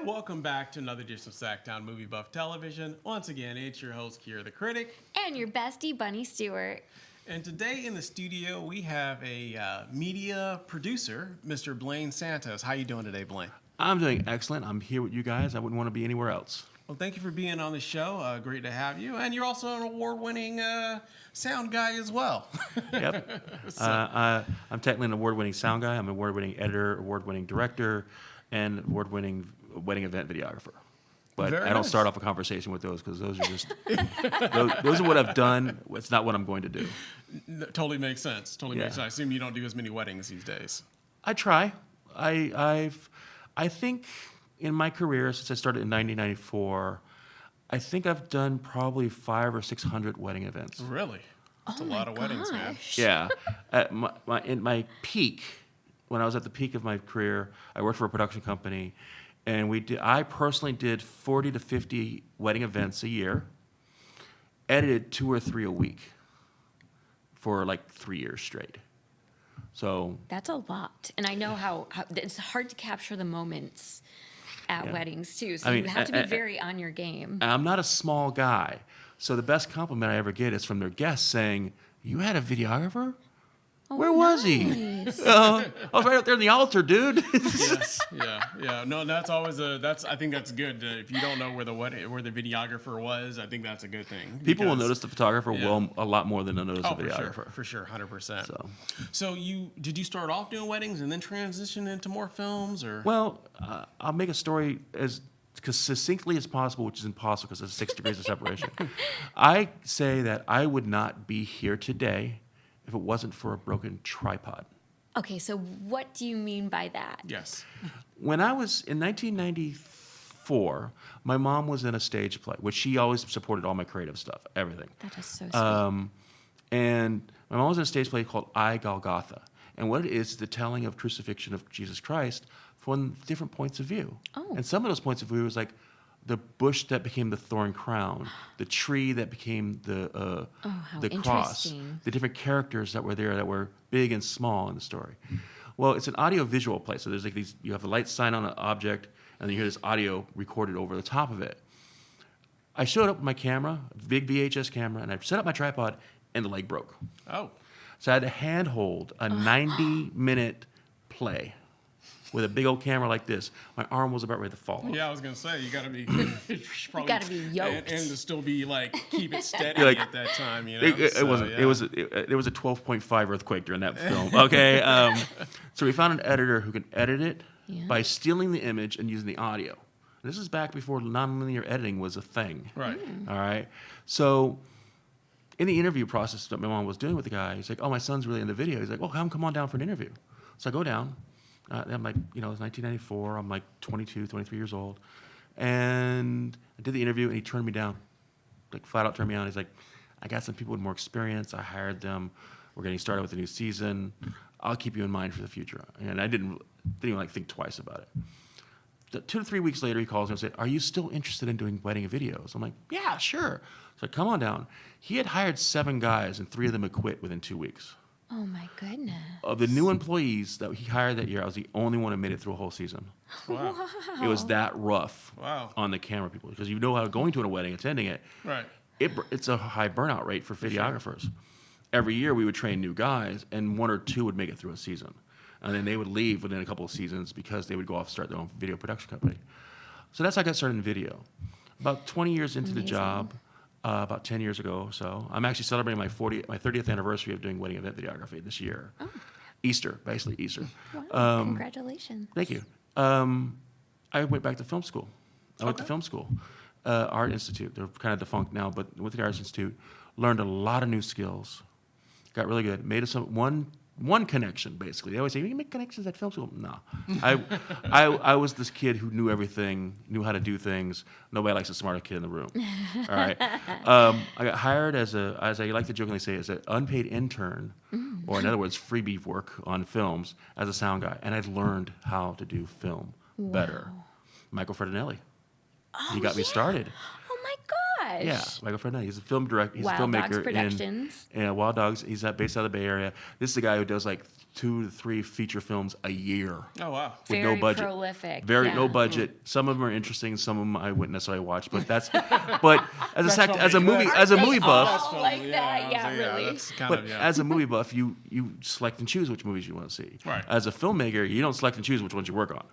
And welcome back to another edition of SacTown Movie Buff Television. Once again, it's your host, Kiera the Critic. And your bestie, Bunny Stewart. And today in the studio, we have a media producer, Mr. Blaine Santos. How you doing today, Blaine? I'm doing excellent. I'm here with you guys. I wouldn't want to be anywhere else. Well, thank you for being on the show. Great to have you. And you're also an award-winning sound guy as well. Yep. I'm technically an award-winning sound guy. I'm an award-winning editor, award-winning director, and award-winning wedding event videographer. But Very I don't nice. start off a conversation with those because those are just those are what I've done. It's not what I'm going to do. Totally makes sense. Totally makes Yeah. sense. I assume you don't do as many weddings these days. I try. I think in my career since I started in 1994, I think I've done probably 500 or 600 wedding events. Really? That's Oh a lot of weddings, man. gosh. Yeah. At in my peak, when I was at the peak of my career, I worked for a production company, and I personally did 40 to 50 wedding events a year, edited 2 or 3 a week for like 3 years straight. So That's a lot. And I know how it's hard to capture the moments at Yeah. weddings, too. So I mean, you have to be very on your game. I'm not a small guy. So the best compliment I ever get is from their guests saying, "You had a videographer? Where was he? Nice. I was right up there in the altar, dude." Yeah. No, I think that's good. If you don't know where the videographer was, I think that's a good thing. People will because- notice the photographer Yeah. a lot more than they'll notice Oh, the videographer. for sure, 100%. So. Did you start off doing weddings and then transition into more films, or? Well, I'll make a story as succinctly as possible, which is impossible because there's 6 degrees of separation. I say that I would not be here today if it wasn't for a broken tripod. Okay, so what do you mean by that? Yes. When I was in 1994, my mom was in a stage play, which she always supported all my creative stuff, everything. That is so sweet. And my mom was in a stage play called I, Golgotha. And what it is the telling of crucifixion of Jesus Christ from different points of view. Oh. And some of those points of view was like the bush that became the thorn crown, the tree that became the how cross, interesting. the different characters that were there that were big and small in the story. Well, it's an audio-visual play. So there's like these, you have a light sign on an object, and then you hear this audio recorded over the top of it. I showed up with my camera, a big VHS camera, and I set up my tripod, and the leg broke. Oh. So I had to handhold a 90-minute play with a big old camera like this. My arm was about ready to fall off. Yeah, I was gonna say you gotta be. Probably, gotta be yoked. and to still be like keep it steady Like, at that time. You know, It wasn't. Yeah. It was. There was a 12.5 earthquake during that film. Okay. So we found an editor who could edit it Yeah. by stealing the image and using the audio. And this is back before nonlinear editing was a thing. Right. All right. So in the interview process that my mom was doing with the guy, he's like, "Oh, my son's really in the video." He's like, "Well, come on down for an interview." So I go down. I'm like, it's 1994. I'm like 22, 23 years old. And I did the interview, and he turned me down. Like, flat out turned me down. He's like, "I got some people with more experience. I hired them. We're getting started with a new season. I'll keep you in mind for the future." And I didn't even like think twice about it. 2 to 3 weeks later, he calls me and said, "Are you still interested in doing wedding videos?" I'm like, "Yeah, sure." So come on down. He had hired 7 guys, and 3 of them had quit within 2 weeks. Oh, my goodness. Of the new employees that he hired that year, I was the only one who made it through a whole season. Wow. It was that rough Wow. on the camera people because you know how going to a wedding, attending it, Right. it's a high burnout rate for videographers. Every year we would train new guys, and 1 or 2 would make it through a season. And then they would leave within a couple of seasons because they would go off and start their own video production company. So that's how I got started in video. About 20 years into the Amazing. job, about 10 years ago or so, I'm actually celebrating my 30th anniversary of doing wedding event videography this year. Oh. Easter, basically Easter. Wow, congratulations. Thank you. I went back to film school. I went to film school, Art Institute. They're kind of defunct now, but with the Art Institute, learned a lot of new skills. Got really good. Made one connection, basically. They always say, "You can make connections at film school." No. I was this kid who knew everything, knew how to do things. Nobody likes a smarter kid in the room. All right. I got hired as I like to jokingly say, as an unpaid intern, or in other words, freebie work on films as a sound guy. And I learned how to do film better. Michael Fredinelli. He got me started. Oh, my gosh. Yeah, Michael Fredinelli. He's a film director. He's Wild a filmmaker Dogs Productions. in Wild Dogs. He's based out of the Bay Area. This is a guy who does like 2 to 3 feature films a year. Oh wow. With Very no budget. prolific. Very yeah. no budget. Some of them are interesting. Some of them I wouldn't necessarily watch. But that's but as a That's movie funny. as a They movie buff. all like that. Yeah, so, really. That's kind But of, as a movie buff, you select and choose which movies you want to see. Right. As a filmmaker, you don't select and choose which ones you work on.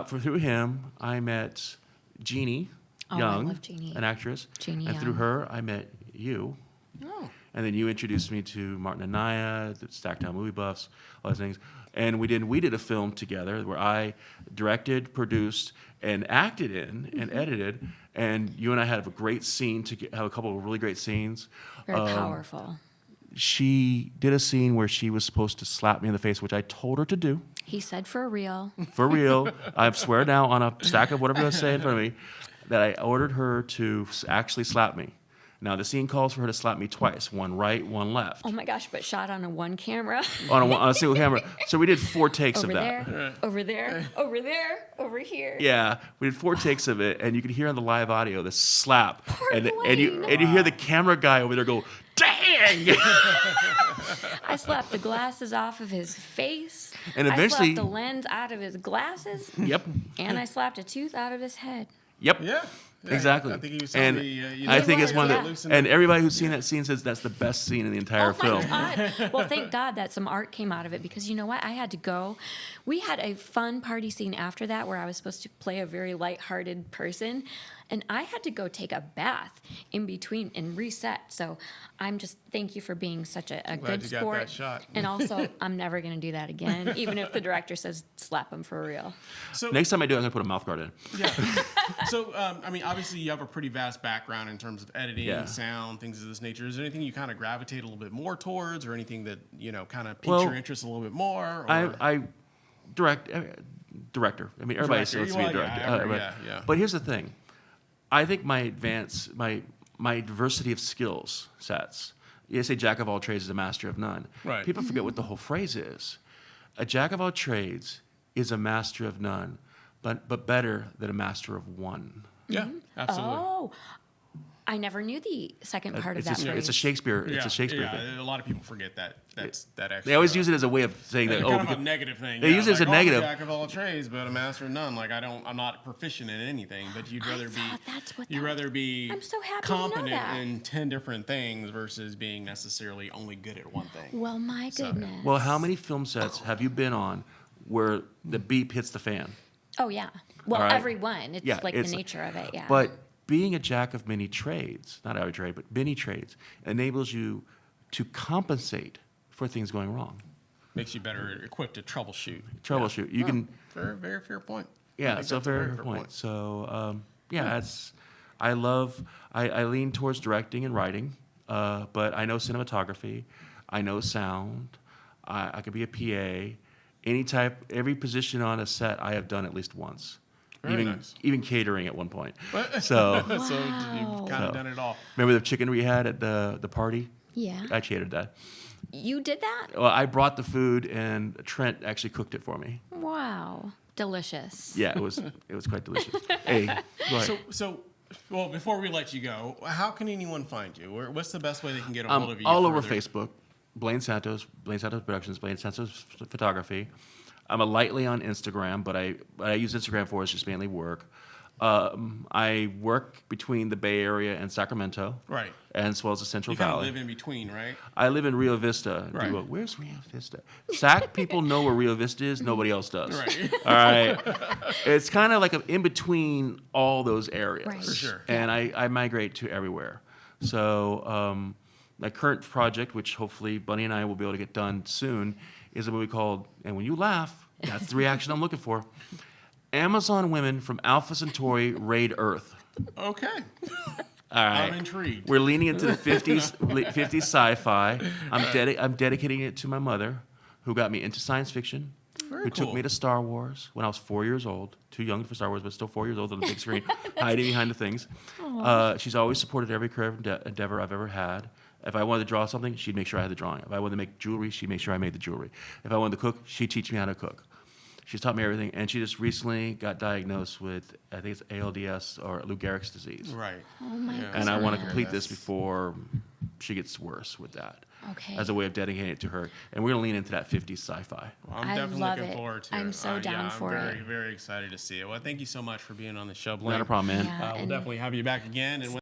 Through him, I met Jeannie Oh, I Young, love Jeannie. an actress, Jeannie and through Young. her, I met you. Oh. And then you introduced me to Martin and Naya, the SacTown movie buffs, all those things. And we did a film together where I directed, produced, and acted in Mm-hmm. and edited. And you and I had a great scene have a couple of really great scenes. Very powerful. She did a scene where she was supposed to slap me in the face, which I told her to do. He said for real. For real. I swear now on a stack of whatever you say in front of me that I ordered her to actually slap me. Now, the scene calls for her to slap me twice, one right, one left, Oh my gosh, but shot on a one camera. on a single camera. So we did 4 takes Over of that. there, over there, over there, over here. Yeah, we did 4 takes of it, and you could hear on the live audio the slap, and you Blaine. hear the camera guy over there go, "Dang!" I slapped the glasses off of his face. And I eventually- slapped the lens out of his glasses. Yep, And I slapped a tooth out of his head. yep. Yeah. Yeah, Exactly. I think he was And telling me, you I know, think it's one yeah. of the, and everybody who's seen that scene says that's the best scene in the entire film. God. Well, thank God that some art came out of it because you know what? I had to go. We had a fun party scene after that where I was supposed to play a very lighthearted person. And I had to go take a bath in between and reset. So I'm just, thank you for being such a good you got sport. that shot. And also, I'm never going to do that again, even if the director says slap him for real. So Next time I do it, I'm gonna put a mouth guard in. yeah. So I mean, obviously you have a pretty vast background in terms of editing, Yeah. sound, things of this nature. Is there anything you kind of gravitate a little bit more towards, or anything that kind of piques Well, your interest a little bit more? Or? I director. I mean, everybody Director. wants to be a Well, director. yeah, But- yeah. But here's the thing. I think my diversity of skills sets. You say jack of all trades is a master of none. Right. People forget what the whole phrase is. A jack of all trades is a master of none, but better than a master of one. Yeah, absolutely. Oh, I never knew the second part of that It's a phrase. Shakespeare. Yeah, It's a Shakespeare yeah, thing. a lot of people forget that. That actually. They always use it as a way of saying that. kind of because- a negative thing. They use it as a I'm negative. jack of all trades, but a master of none. Like I'm not proficient in anything. But you'd rather thought that's what you'd that- rather be I'm so happy to know competent that. in 10 different things versus being necessarily only good at one thing. Well, my goodness. Well, how many film sets have you been on where the beep hits the fan? Oh, yeah. Well, All right. everyone. It's Yeah, like it's- the nature of it, yeah. But being a jack of many trades, not every trade, but many trades, enables you to compensate for things going wrong. Makes you better equipped to troubleshoot. Troubleshoot. You can, Very, very fair point. I yeah, think so that's a very fair point. So, I lean towards directing and writing, but I know cinematography, I know sound, I could be a PA, every position on a set I have done at least once. Very even nice. even catering at one point. So So Wow. you've kind of So- done it all. remember the chicken we had at the party? yeah. I catered that. You did that? Well, I brought the food and Trent actually cooked it for me. Wow. Delicious. Yeah, it was quite delicious. Hey, go ahead. Well, before we let you go, how can anyone find you? What's the best way they can get a hold of you? All over further? Facebook, Blaine Santos Productions, Blaine Santos Photography. I'm a lightly on Instagram, but what I use Instagram for is just mainly work. I work between the Bay Area and Sacramento, Right. and as well as the Central You kind of Valley. live in between, right? I live in Rio Vista. And Right. people go, where's Rio Vista? Sac people know where Rio Vista is. Nobody else does. Right. All right. It's kind of like in between all those areas. Right. For sure. And I migrate to everywhere. So my current project, which hopefully Bunny and I will be able to get done soon, is a movie called, and when you laugh, that's the reaction I'm looking for, Amazon Women from Alpha Centauri Raid Earth. Okay. All right. I'm intrigued. We're leaning into the 50s sci-fi. I'm dedicating it to my mother, who got me into science fiction, Very who took cool. me to Star Wars when I was 4 years old. Too young for Star Wars, but still 4 years old on the big screen, hiding behind the things. She's always supported every career endeavor I've ever had. If I wanted to draw something, she'd make sure I had the drawing. If I wanted to make jewelry, she'd make sure I made the jewelry. If I wanted to cook, she'd teach me how to cook. She's taught me everything, and she just recently got diagnosed with, I think it's ALDS or Lou Gehrig's disease. Right. Oh my Yeah. god. And I want to Yeah, complete this that's- before she gets worse with that. Okay. as a way of dedicating it to her. And we're going to lean into that 50s sci-fi. Well, I'm I definitely love looking it. forward to it. I'm so down yeah, for I'm very, it. very excited to see it. Well, thank you so much for being on the show, Blaine. Not a problem, man. Yeah, We'll and- definitely have you back again. And